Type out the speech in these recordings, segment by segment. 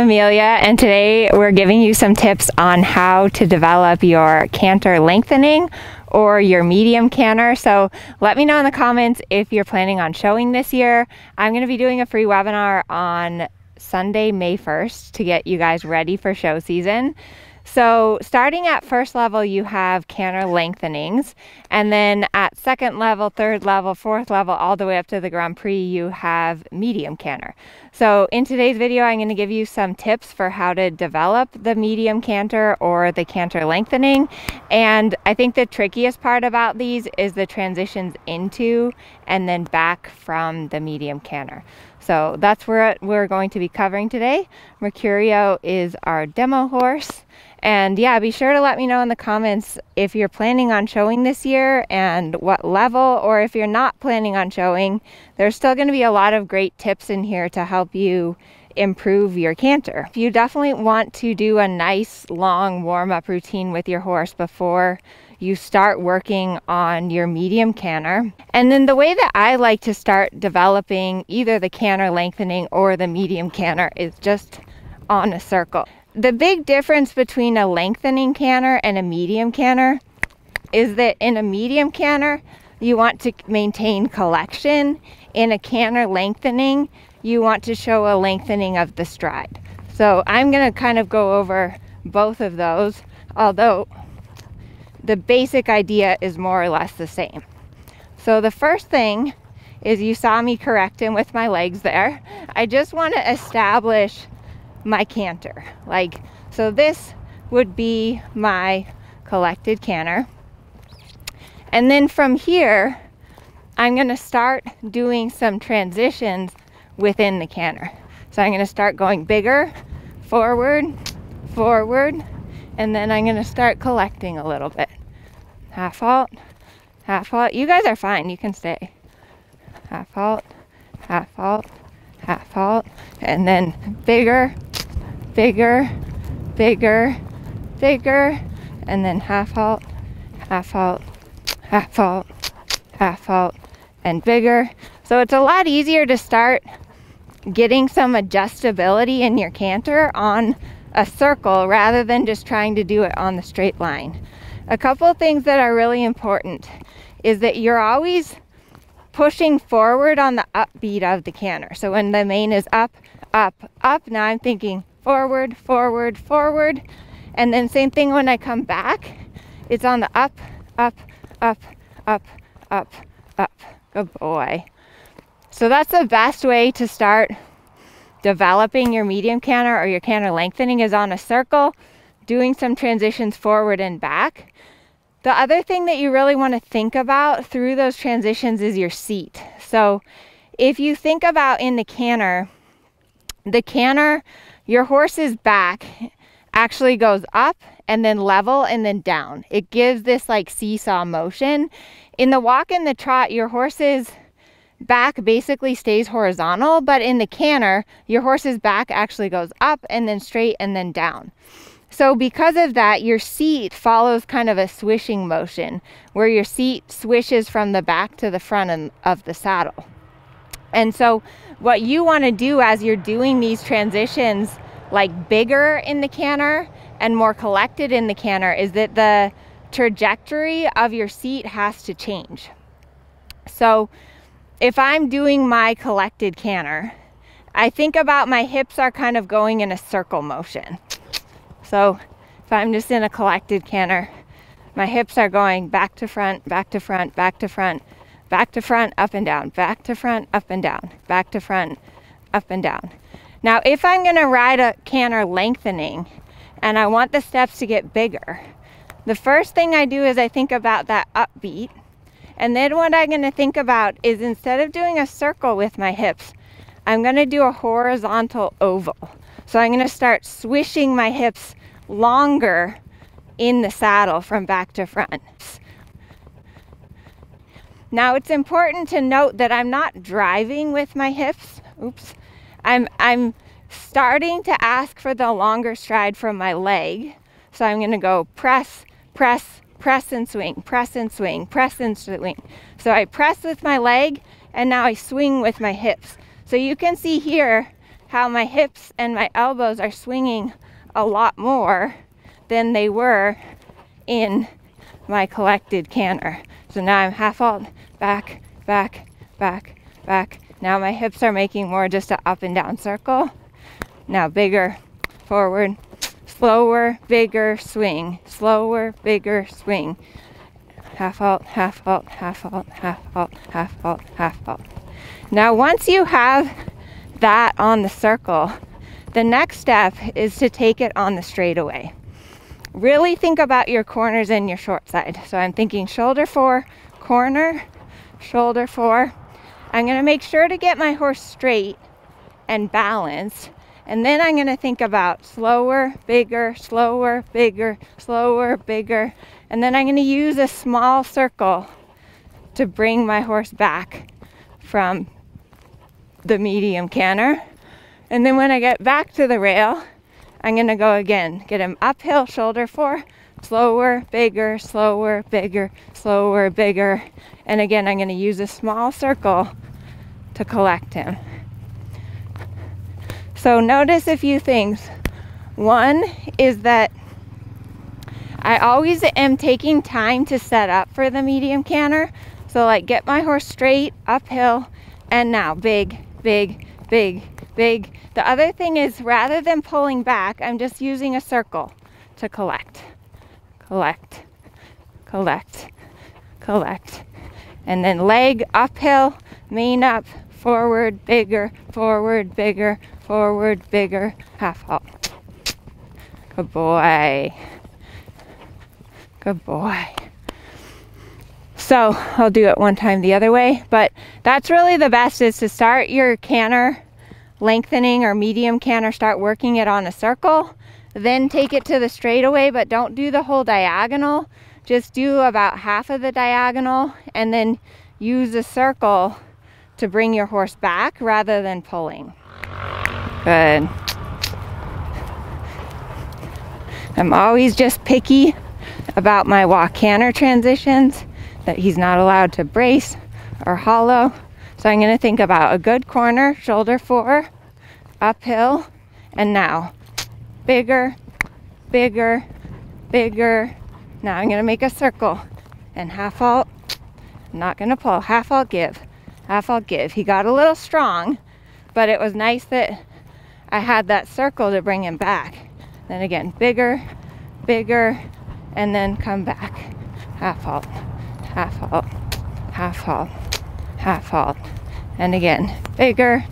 Amelia, and today we're giving you some tips on how to develop your canter lengthening or your medium canter. So let me know in the comments if you're planning on showing this year. I'm going to be doing a free webinar on Sunday, May 1st to get you guys ready for show season. So starting at first level, you have canter lengthenings, and then at second level, third level, fourth level, all the way up to the Grand Prix, you have medium canter. So in today's video, I'm going to give you some tips for how to develop the medium canter or the canter lengthening. And I think the trickiest part about these is the transitions into and then back from the medium canter. So that's what we're going to be covering today. Mercurio is our demo horse. And yeah, be sure to let me know in the comments if you're planning on showing this year and what level, or if you're not planning on showing, there's still going to be a lot of great tips in here to help you improve your canter. You definitely want to do a nice long warm-up routine with your horse before you start working on your medium canter. And then the way that I like to start developing either the canter lengthening or the medium canter is just on a circle. The big difference between a lengthening canter and a medium canter is that in a medium canter, you want to maintain collection. In a canter lengthening, you want to show a lengthening of the stride. So I'm going to kind of go over both of those, although the basic idea is more or less the same. So the first thing is, you saw me correct him with my legs there. I just want to establish my canter. So this would be my collected canter. And then from here, I'm going to start doing some transitions within the canter. So I'm going to start going bigger, forward, forward, and then I'm going to start collecting a little bit. Half halt, half halt. You guys are fine, you can stay. Half halt, half halt, half halt, and then bigger, bigger, bigger, bigger, and then half halt, half halt, half halt, half halt, and bigger. So it's a lot easier to start getting some adjustability in your canter on a circle rather than just trying to do it on the straight line. A couple of things that are really important is that you're always pushing forward on the upbeat of the canter. So when the mane is up, up, up, now I'm thinking forward, forward, forward. And then same thing when I come back, it's on the up, up, up, up, up, up. Good boy. So that's the best way to start developing your medium canter or your canter lengthening, is on a circle, doing some transitions forward and back. The other thing that you really want to think about through those transitions is your seat. So if you think about in the canter, your horse's back actually goes up and then level and then down. It gives this like seesaw motion. In the walk and the trot, your horse's back basically stays horizontal, but in the canter, your horse's back actually goes up and then straight and then down. So because of that, your seat follows kind of a swishing motion where your seat swishes from the back to the front of the saddle. And so what you want to do as you're doing these transitions, like bigger in the canter and more collected in the canter, is that the trajectory of your seat has to change. So if I'm doing my collected canter, I think about my hips are kind of going in a circle motion. So if I'm just in a collected canter, my hips are going back to front, back to front, back to front, back to front, up and down, back to front, up and down, back to front, up and down. Now, if I'm going to ride a canter lengthening and I want the steps to get bigger, the first thing I do is I think about that upbeat. And then what I'm going to think about is, instead of doing a circle with my hips, I'm going to do a horizontal oval. So I'm going to start swishing my hips longer in the saddle from back to front. Now it's important to note that I'm not driving with my hips. Oops. I'm starting to ask for the longer stride from my leg. So I'm going to go press, press, press and swing, press and swing, press and swing. So I press with my leg and now I swing with my hips. So you can see here how my hips and my elbows are swinging a lot more than they were in my collected canter. So now I'm half halt, back, back, back, back. Now my hips are making more just an up and down circle. Now bigger, forward, slower, bigger swing, slower, bigger swing. Half halt, half halt, half halt, half halt, half halt, half halt. Now once you have that on the circle, the next step is to take it on the straightaway. Really think about your corners and your short side. So I'm thinking shoulder 4, corner, shoulder 4. I'm going to make sure to get my horse straight and balanced. And then I'm going to think about slower, bigger, slower, bigger, slower, bigger. And then I'm going to use a small circle to bring my horse back from the medium canter. And then when I get back to the rail, I'm going to go again. Get him uphill, shoulder 4, slower, bigger, slower, bigger, slower, bigger. And again, I'm going to use a small circle to collect him. So notice a few things. One is that I always am taking time to set up for the medium canter. So like get my horse straight, uphill, and now big, big, big, big. The other thing is rather than pulling back, I'm just using a circle to collect, collect, collect, collect. And then leg uphill, mane up, forward, bigger, forward, bigger, forward, bigger, half halt. Good boy. Good boy. So I'll do it one time the other way, but that's really the best, is to start your canter lengthening or medium canter, start working it on a circle, then take it to the straightaway, but don't do the whole diagonal. Just do about half of the diagonal and then use a circle to bring your horse back rather than pulling. Good. I'm always just picky about my walk canter transitions, that he's not allowed to brace or hollow. So I'm going to think about a good corner, shoulder 4, uphill, and now bigger, bigger, bigger. Now I'm going to make a circle and half halt. I'm not going to pull, half halt, give, half halt, give. He got a little strong, but it was nice that I had that circle to bring him back. Then again, bigger, bigger, and then come back. Half halt, half halt, half halt, half halt. And again, bigger,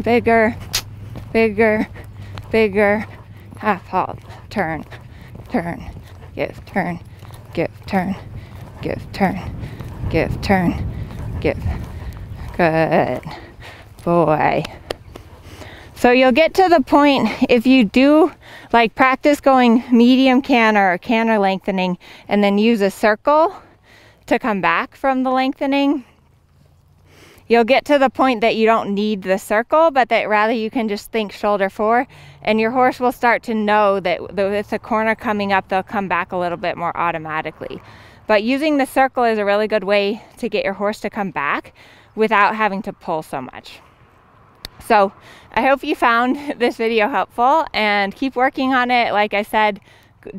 bigger, bigger, bigger, half halt, turn, turn, give, turn, give, turn, give, turn, give, turn, give. Good boy. So you'll get to the point, if you do like practice going medium canter or canter lengthening and then use a circle to come back from the lengthening, you'll get to the point that you don't need the circle, but that rather you can just think shoulder 4, and your horse will start to know that with the corner coming up, they'll come back a little bit more automatically. But using the circle is a really good way to get your horse to come back without having to pull so much. So I hope you found this video helpful, and keep working on it. Like I said,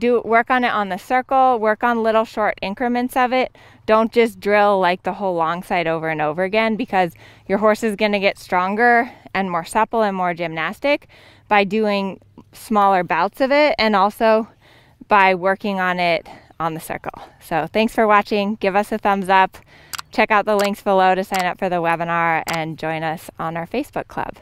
work on it on the circle, work on little short increments of it. Don't just drill like the whole long side over and over again, because your horse is going to get stronger and more supple and more gymnastic by doing smaller bouts of it, and also by working on it on the circle. So thanks for watching. Give us a thumbs up. Check out the links below to sign up for the webinar and join us on our Facebook club.